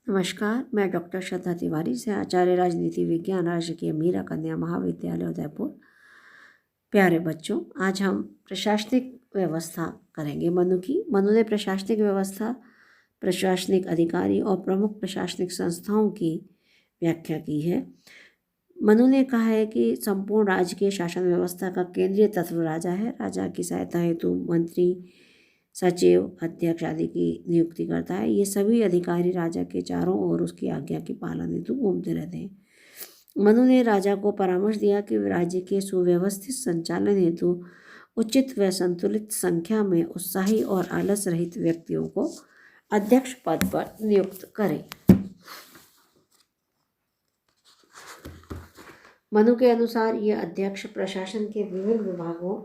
नमस्कार, मैं डॉक्टर श्रद्धा तिवारी से आचार्य राजनीति विज्ञान राजकीय मीरा कन्या महाविद्यालय उदयपुर। प्यारे बच्चों, आज हम प्रशासनिक व्यवस्था करेंगे। मनु ने प्रशासनिक व्यवस्था, प्रशासनिक अधिकारी और प्रमुख प्रशासनिक संस्थाओं की व्याख्या की है। मनु ने कहा है कि संपूर्ण राज्य शासन व्यवस्था का केंद्रीय तत्व राजा है। राजा की सहायता हेतु मंत्री, सचिव, अध्यक्ष आदि की नियुक्ति करता है। ये सभी अधिकारी राजा के चारों ओर उसकी आज्ञा की पालन हेतु घूमते रहते हैं। मनु ने राजा को परामर्श दिया कि राज्य के सुव्यवस्थित संचालन हेतु उचित व संतुलित संख्या में उत्साही और आलस रहित व्यक्तियों को अध्यक्ष पद पर नियुक्त करें। मनु के अनुसार ये अध्यक्ष प्रशासन के विभिन्न विभागों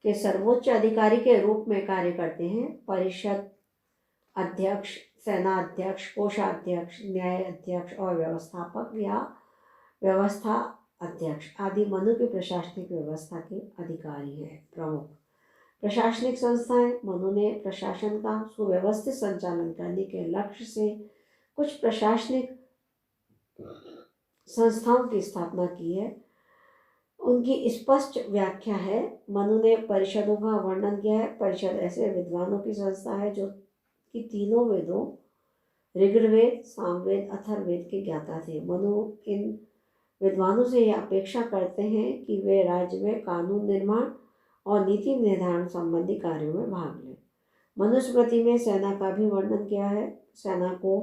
के सर्वोच्च अधिकारी के रूप में कार्य करते हैं। परिषद अध्यक्ष, सेना अध्यक्ष, कोषाध्यक्ष, न्याय अध्यक्ष और व्यवस्थापक या व्यवस्था अध्यक्ष आदि मनु की प्रशासनिक व्यवस्था के अधिकारी हैं। प्रमुख प्रशासनिक संस्थाएं। मनु ने प्रशासन का सुव्यवस्थित संचालन करने के लक्ष्य से कुछ प्रशासनिक संस्थाओं की स्थापना की है। उनकी स्पष्ट व्याख्या है। मनु ने परिषदों का वर्णन किया है। परिषद ऐसे विद्वानों की संस्था है जो कि तीनों वेदों ऋग्वेद, सामवेद, अथर्ववेद के ज्ञाता थे। मनु इन विद्वानों से यह अपेक्षा करते हैं कि वे राज्य में कानून निर्माण और नीति निर्धारण संबंधी कार्यों में भाग लें। मनुस्मृति में सेना का भी वर्णन किया है। सेना को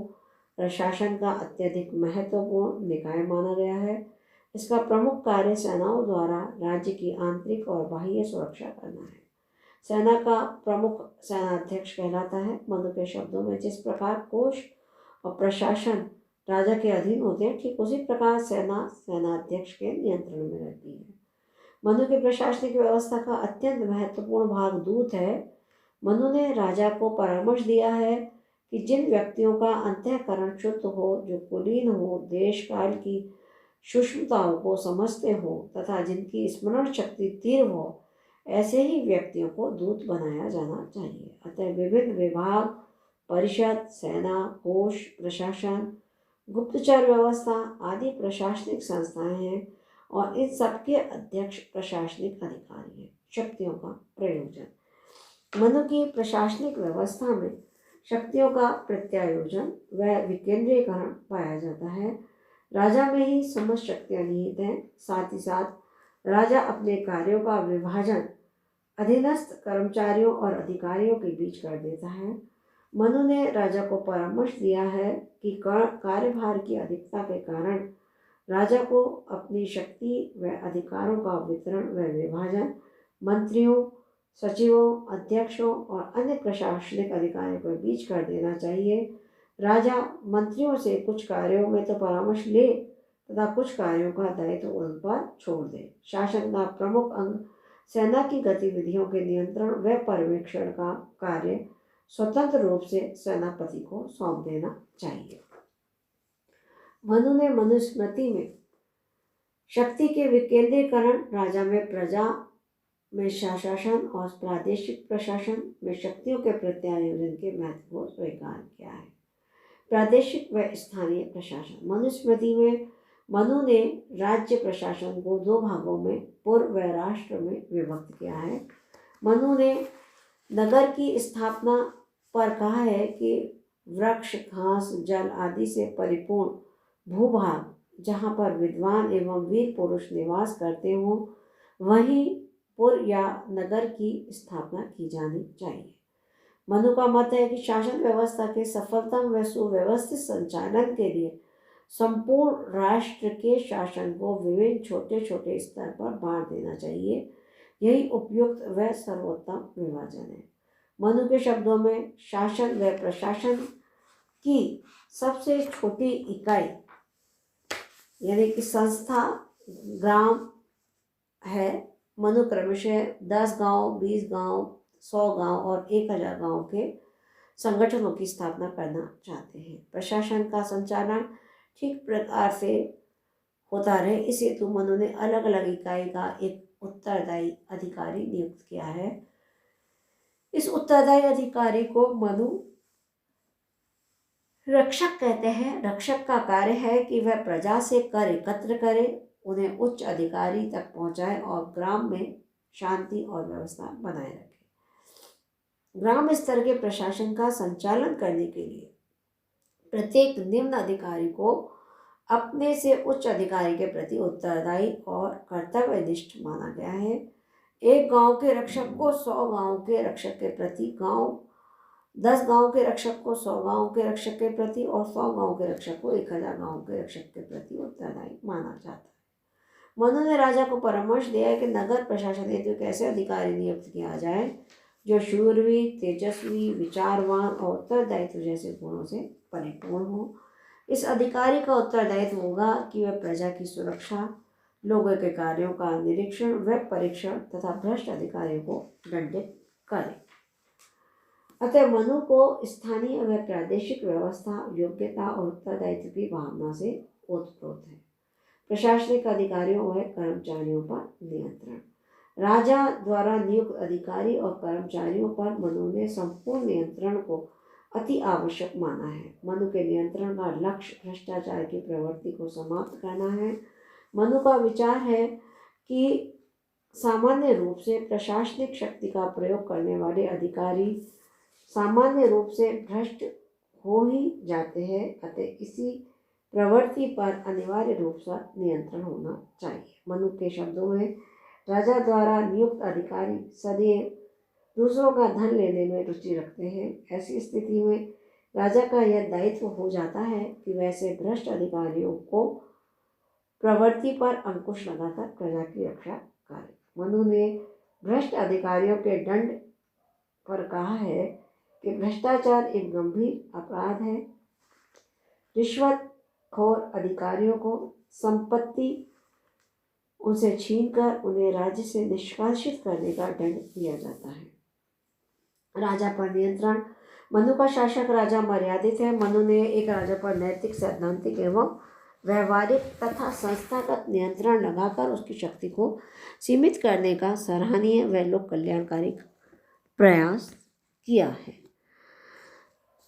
प्रशासन का अत्यधिक महत्वपूर्ण निकाय माना गया है। इसका प्रमुख कार्य सेनाओं द्वारा राज्य की आंतरिक और बाह्य सुरक्षा करना है। सेना का प्रमुख सेनाध्यक्ष कहलाता है। मनु के शब्दों में जिस प्रकार कोष और प्रशासन राजा के अधीन होते हैं, ठीक उसी प्रकार सेना सेनाध्यक्ष के नियंत्रण में रहती है। मनु की प्रशासनिक व्यवस्था का अत्यंत महत्वपूर्ण भाग दूत है। मनु ने राजा को परामर्श दिया है कि जिन व्यक्तियों का अंतःकरण शुद्ध हो, जो कुलीन हो, देश काल की सूक्ष्मताओं को समझते हो तथा जिनकी स्मरण शक्ति तीव्र हो, ऐसे ही व्यक्तियों को दूत बनाया जाना चाहिए। अतः विभिन्न विभाग, परिषद, सेना, कोष, प्रशासन, गुप्तचर व्यवस्था आदि प्रशासनिक संस्थाएं हैं और इन सबके अध्यक्ष प्रशासनिक अधिकारी हैं। शक्तियों का प्रयोजन। मनु की प्रशासनिक व्यवस्था में शक्तियों का प्रत्यायोजन व विकेंद्रीकरण पाया जाता है। राजा में ही समस्त शक्तियां निहित हैं। साथ ही साथ राजा अपने कार्यों का विभाजन अधीनस्थ कर्मचारियों और अधिकारियों के बीच कर देता है। मनु ने राजा को परामर्श दिया है कि कार्यभार की अधिकता के कारण राजा को अपनी शक्ति व अधिकारों का वितरण व विभाजन मंत्रियों, सचिवों, अध्यक्षों और अन्य प्रशासनिक अधिकारियों के बीच कर देना चाहिए। राजा मंत्रियों से कुछ कार्यों में तो परामर्श ले तथा कुछ कार्यों का दायित्व उन पर छोड़ दे। शासन का प्रमुख अंग सेना की गतिविधियों के नियंत्रण व पर्यवेक्षण का कार्य स्वतंत्र रूप से सेनापति को सौंप देना चाहिए। मनु ने मनुस्मृति में शक्ति के विकेंद्रीकरण, राजा में प्रजा में शासन और प्रादेशिक प्रशासन में शक्तियों के प्रत्यायोजन के महत्व को स्वीकार किया है। प्रादेशिक व स्थानीय प्रशासन। मनुस्मृति में मनु ने राज्य प्रशासन को दो भागों में पूर्व व राष्ट्र में विभक्त किया है। मनु ने नगर की स्थापना पर कहा है कि वृक्ष, घास, जल आदि से परिपूर्ण भूभाग जहाँ पर विद्वान एवं वीर पुरुष निवास करते हों, वहीं पुर या नगर की स्थापना की जानी चाहिए। मनु का मत है कि शासन व्यवस्था के सफलतम व सुव्यवस्थित संचालन के लिए संपूर्ण राष्ट्र के शासन को विभिन्न छोटे छोटे स्तर पर बांट देना चाहिए। यही उपयुक्त व सर्वोत्तम विभाजन है। मनु के शब्दों में शासन व प्रशासन की सबसे छोटी इकाई यानी कि संस्था ग्राम है। मनु क्रमशः 10 गांव, 20 गांव, 100 गांव और 1000 गांव के संगठनों की स्थापना करना चाहते हैं। प्रशासन का संचालन ठीक प्रकार से होता रहे, इस हेतु मनु ने अलग अलग इकाई का एक उत्तरदायी अधिकारी नियुक्त किया है। इस उत्तरदायी अधिकारी को मनु रक्षक कहते हैं, रक्षक का कार्य है कि वह प्रजा से कर एकत्र करे, उन्हें उच्च अधिकारी तक पहुंचाए और ग्राम में शांति और व्यवस्था बनाए रखे। ग्राम स्तर के प्रशासन का संचालन करने के लिए प्रत्येक निम्न अधिकारी को अपने से उच्च अधिकारी के प्रति उत्तरदायी और कर्तव्यनिष्ठ माना गया है। एक गांव के रक्षक को 100 गांव के रक्षक के प्रति, 10 गांव के रक्षक को 100 गांव के रक्षक के प्रति और 100 गांव के रक्षक को 1000 गांव के रक्षक के प्रति उत्तरदायी माना जाता है। मनु ने राजा को परामर्श दिया कि नगर प्रशासन हेतु एक ऐसे अधिकारी नियुक्त किया जाए जो शूरवीर, तेजस्वी, विचारवान और उत्तरदायित्व जैसे गुणों से परिपूर्ण हो। इस अधिकारी का उत्तरदायित्व होगा कि वह प्रजा की सुरक्षा, लोगों के कार्यों का निरीक्षण व परीक्षण तथा भ्रष्ट अधिकारियों को दंडित करे। अतः मनु को स्थानीय व प्रादेशिक व्यवस्था, योग्यता और उत्तरदायित्व की भावना से ओतप्रोत है। प्रशासनिक अधिकारियों व कर्मचारियों पर नियंत्रण। राजा द्वारा नियुक्त अधिकारी और कर्मचारियों पर मनु ने संपूर्ण नियंत्रण को अति आवश्यक माना है। मनु के नियंत्रण का लक्ष्य भ्रष्टाचार की प्रवृत्ति को समाप्त करना है। मनु का विचार है कि सामान्य रूप से प्रशासनिक शक्ति का प्रयोग करने वाले अधिकारी सामान्य रूप से भ्रष्ट हो ही जाते हैं, अतः इसी प्रवृत्ति पर अनिवार्य रूप से नियंत्रण होना चाहिए। मनु के शब्दों में राजा द्वारा नियुक्त अधिकारी सदैव दूसरों का धन लेने में रुचि रखते हैं। ऐसी स्थिति में राजा का यह दायित्व हो जाता है कि वैसे भ्रष्ट अधिकारियों को प्रवृत्ति पर अंकुश लगाकर प्रजा की रक्षा करे। मनु ने भ्रष्ट अधिकारियों के दंड पर कहा है कि भ्रष्टाचार एक गंभीर अपराध है। रिश्वतखोर अधिकारियों को संपत्ति उनसे छीनकर उन्हें राज्य से निष्कासित करने का दंड दिया जाता है। राजा पर नियंत्रण। मनु का शासक राजा मर्यादित है। मनु ने एक राजा पर नैतिक, सैद्धांतिक एवं व्यवहारिक तथा संस्थागत नियंत्रण लगाकर उसकी शक्ति को सीमित करने का सराहनीय व लोक कल्याणकारी प्रयास किया है।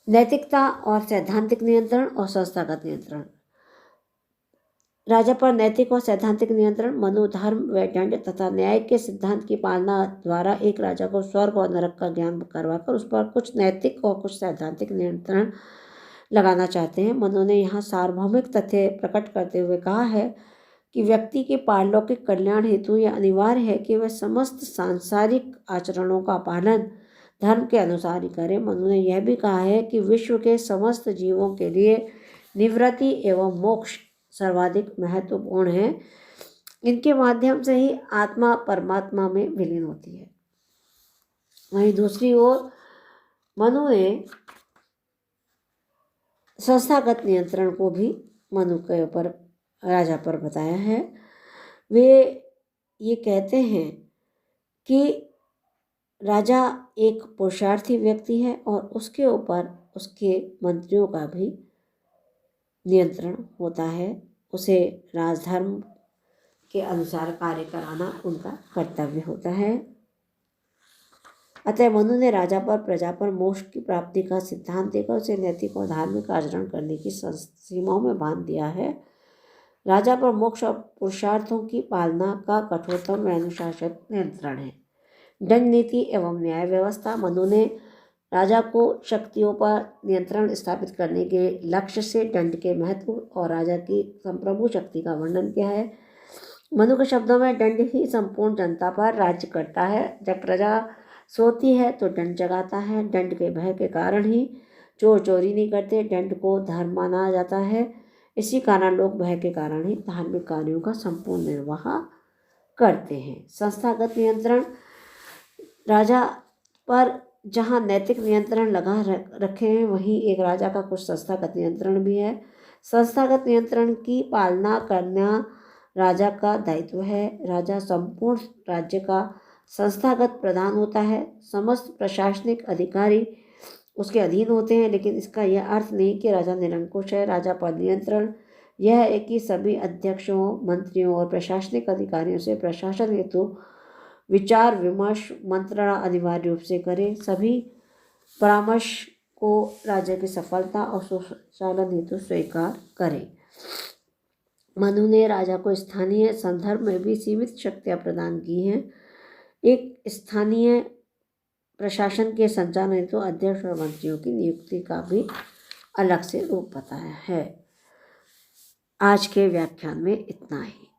नैतिकता और सैद्धांतिक नियंत्रण और संस्थागत नियंत्रण। राजा पर नैतिक और सैद्धांतिक नियंत्रण। मनु धर्म व दंड तथा न्याय के सिद्धांत की पालना द्वारा एक राजा को स्वर्ग और नरक का ज्ञान करवाकर उस पर कुछ नैतिक और कुछ सैद्धांतिक नियंत्रण लगाना चाहते हैं। मनु ने यहाँ सार्वभौमिक तथ्य प्रकट करते हुए कहा है कि व्यक्ति के पारलौकिक कल्याण हेतु यह अनिवार्य है कि वह समस्त सांसारिक आचरणों का पालन धर्म के अनुसार ही करे। मनु ने यह भी कहा है कि विश्व के समस्त जीवों के लिए निवृत्ति एवं मोक्ष सर्वाधिक महत्वपूर्ण है। इनके माध्यम से ही आत्मा परमात्मा में विलीन होती है। वहीं दूसरी ओर मनु ने संस्थागत नियंत्रण को भी मनु के ऊपर, राजा पर बताया है। वे ये कहते हैं कि राजा एक पुरुषार्थी व्यक्ति है और उसके ऊपर उसके मंत्रियों का भी नियंत्रण होता है। उसे राजधर्म के अनुसार कार्य कराना उनका कर्तव्य होता है। अतः मनु ने राजा पर, प्रजा पर मोक्ष की प्राप्ति का सिद्धांत देकर उसे नैतिक और धार्मिक आचरण करने की सीमाओं में बांध दिया है। राजा पर मोक्ष और पुरुषार्थों की पालना का कठोरतम व अनुशासित नियंत्रण है। दंड नीति एवं न्याय व्यवस्था। मनु ने राजा को शक्तियों पर नियंत्रण स्थापित करने के लक्ष्य से दंड के महत्व और राजा की संप्रभु शक्ति का वर्णन किया है। मनु के शब्दों में दंड ही संपूर्ण जनता पर राज्य करता है। जब प्रजा सोती है तो दंड जगाता है। दंड के भय के कारण ही चोर चोरी नहीं करते। दंड को धर्म माना जाता है। इसी कारण लोग भय के कारण ही धार्मिक कार्यों का संपूर्ण निर्वाह करते हैं। संस्थागत नियंत्रण। राजा पर जहाँ नैतिक नियंत्रण लगा रखे हैं वहीं एक राजा का कुछ संस्थागत नियंत्रण भी है। संस्थागत नियंत्रण की पालना करना राजा का दायित्व है। राजा संपूर्ण राज्य का संस्थागत प्रधान होता है। समस्त प्रशासनिक अधिकारी उसके अधीन होते हैं, लेकिन इसका यह अर्थ नहीं कि राजा निरंकुश है। राजा पर नियंत्रण यह है कि सभी अध्यक्षों, मंत्रियों और प्रशासनिक अधिकारियों से प्रशासन हेतु विचार विमर्श मंत्रणा अनिवार्य रूप से करे। सभी परामर्श को राज्य की सफलता और सुचालन हेतु स्वीकार करें। मनु ने राजा को स्थानीय संदर्भ में भी सीमित शक्तियाँ प्रदान की हैं। एक स्थानीय प्रशासन के संचालन हेतु अध्यक्ष और मंत्रियों की नियुक्ति का भी अलग से रूप बताया है। आज के व्याख्यान में इतना ही।